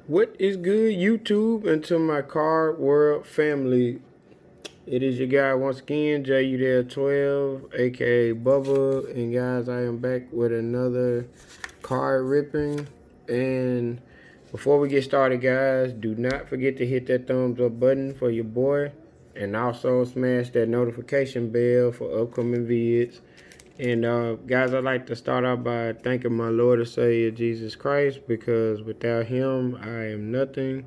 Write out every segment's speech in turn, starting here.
What is good, YouTube, and to my Card World family? It is your guy once again, Udell 12, aka Bubba, and guys, I am back with another card ripping. And before we get started, guys, do not forget to hit that thumbs up button for your boy, and also smash that notification bell for upcoming vids. And guys, I'd like to start out by thanking my Lord and Savior Jesus Christ, because without him, I am nothing.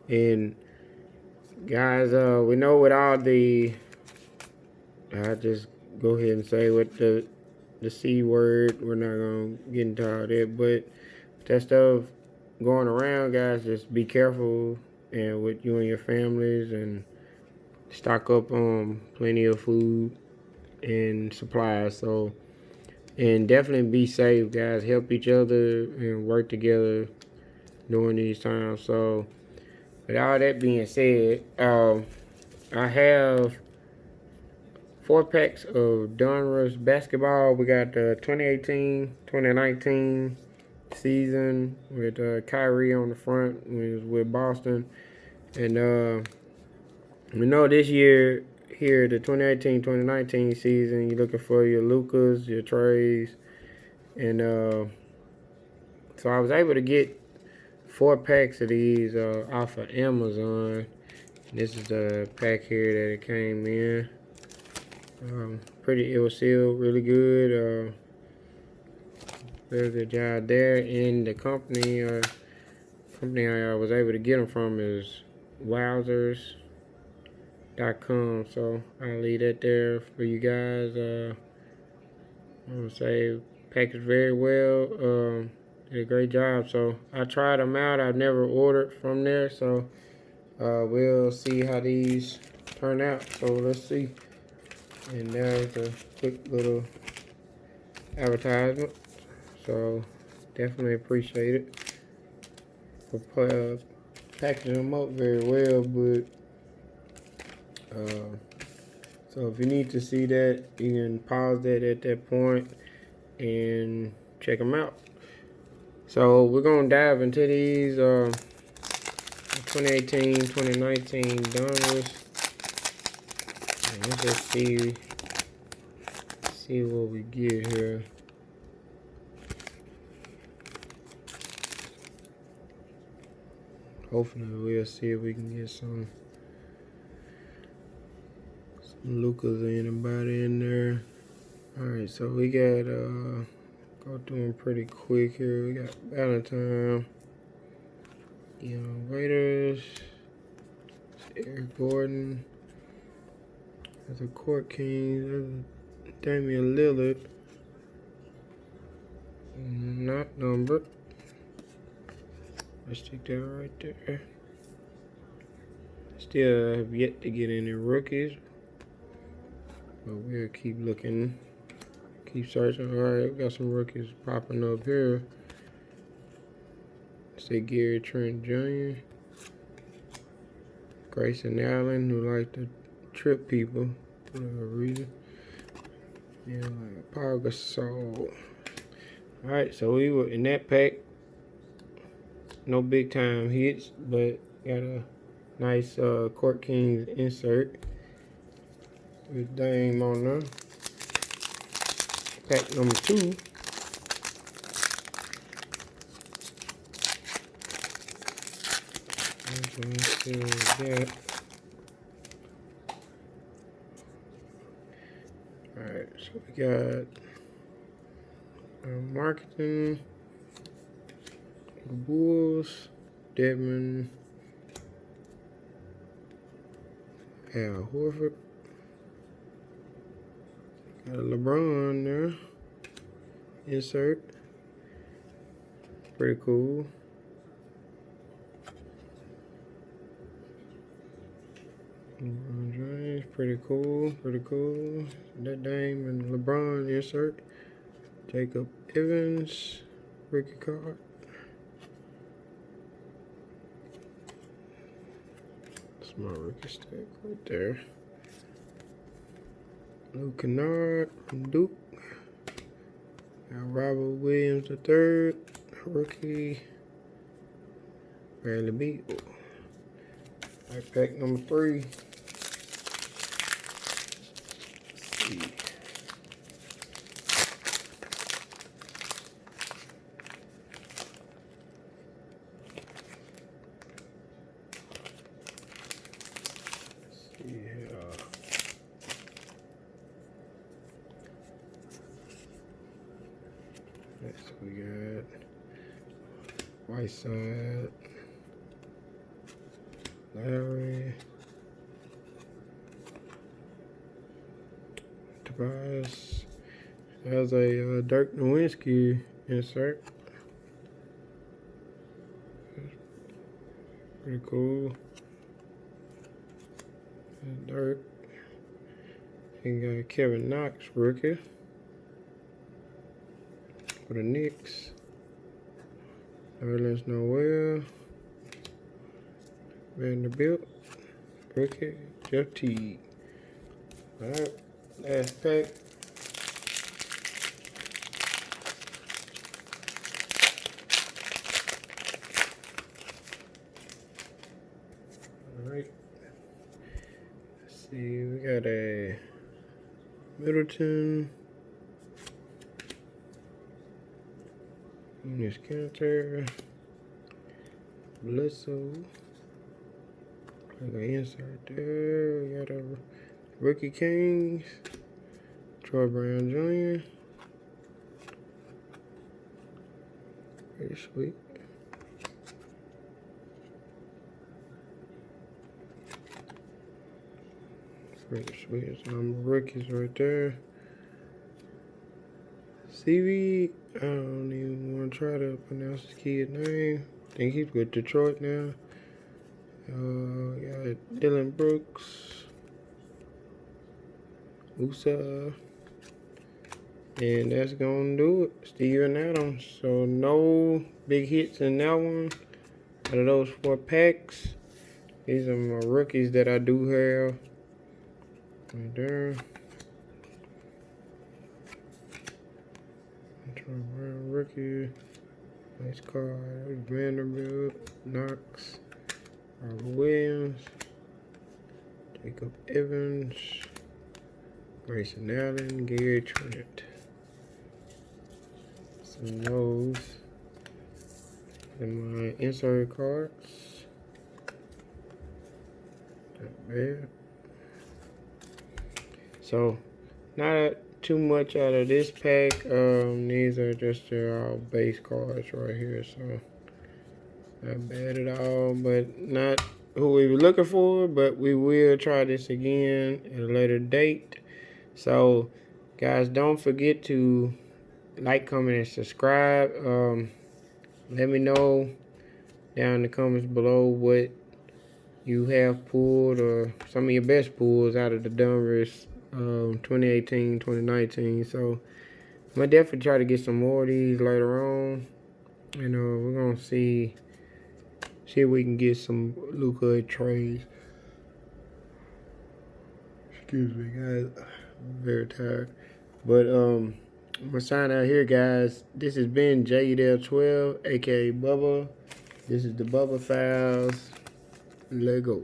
And guys, we know with all the, I just go ahead and say with the C word, we're not gonna get into all that, but that stuff going around, guys, just be careful and with you and your families, and stock up on plenty of food and supplies. So, and definitely be safe, guys. Help each other and work together during these times. So, with all that being said, I have 4 packs of Donruss Basketball. We got the 2018-2019 season with Kyrie on the front with Boston. And we know this year here, the 2018-2019 season, you're looking for your Lucas, your Trays. And so I was able to get 4 packs of these off of Amazon. This is the pack here that it came in. It was sealed really good. Very good job there. And the company I was able to get them from is wowzers.com. So I'll leave that there for you guys. I'm gonna say packaged very well. Did a great job. So I tried them out. I've never ordered from there, so we'll see how these turn out. So let's see. And there's a quick little advertisement. So definitely appreciate it for packaging them up very well. But so if you need to see that, you can pause that at that point and check them out. So we're gonna dive into these 2018-2019 Donruss. Let's just see what we get here. Hopefully we'll see if we can get some Lucas or anybody in there. Alright, so we got go through them pretty quick here. We got Valentine, Raiders, Eric Gordon, there's a Court King, there's a Damian Lillard, not numbered. Let's take that right there. Still have yet to get any rookies, but we'll keep looking, keep searching. Alright, we got some rookies popping up here. Say Gary Trent Jr., Grayson Allen, who like to trip people for whatever reason. Yeah, like Paul Gasol. Alright, so we were in that pack. No big time hits, but got a nice Court Kings insert with Dame on there. Pack number 2. Alright, so we got marketing, the Bulls, Dedmon, Al Horford, got a LeBron there, insert, pretty cool. LeBron James, pretty cool. That Dame and LeBron insert. Jacob Evans, rookie card. That's my rookie stack right there. Luke Kennard from Duke. Got Robert Williams III, rookie. Barely beat. Pack number 3. Let's see. Next we got Whiteside, Larry, Tobias. Has a Dirk Nowitzki insert. Pretty cool. And Dirk. And got Kevin Knox, rookie. For the Knicks. Nerlens Noel. Vanderbilt. Rookie. Jeff Teague. Alright. Last pack. Alright. Let's see. We got a Middleton. Enes Kanter, Bledsoe, like an insert there. We got a Rookie Kings, Troy Brown Jr. Pretty sweet. Pretty sweet. Some rookies right there. CV, I don't even want to try to pronounce his kid's name. I think he's with Detroit now. Got Dylan Brooks, Usa, and that's gonna do it. Steven Adams. So no big hits in that one. Out of those 4 packs, these are my rookies that I do have. Right there. Rookie, nice card. Vanderbilt, Knox, Robert Williams, Jacob Evans, Grayson Allen, Gary Trent. Some of those. And my insert cards. Not bad. So, not too much out of this pack. These are just our base cards right here, so not bad at all, but not who we were looking for. But we will try this again at a later date. So guys, don't forget to like, comment, and subscribe. Let me know down in the comments below what you have pulled, or some of your best pulls out of the Donruss 2018, 2019. So I'm gonna definitely try to get some more of these later on. And we're gonna see if we can get some Luka trades. Excuse me, guys. I'm very tired. But I'm gonna sign out here, guys. This has been Udell 12, aka Bubba. This is the Bubba Files. Let go.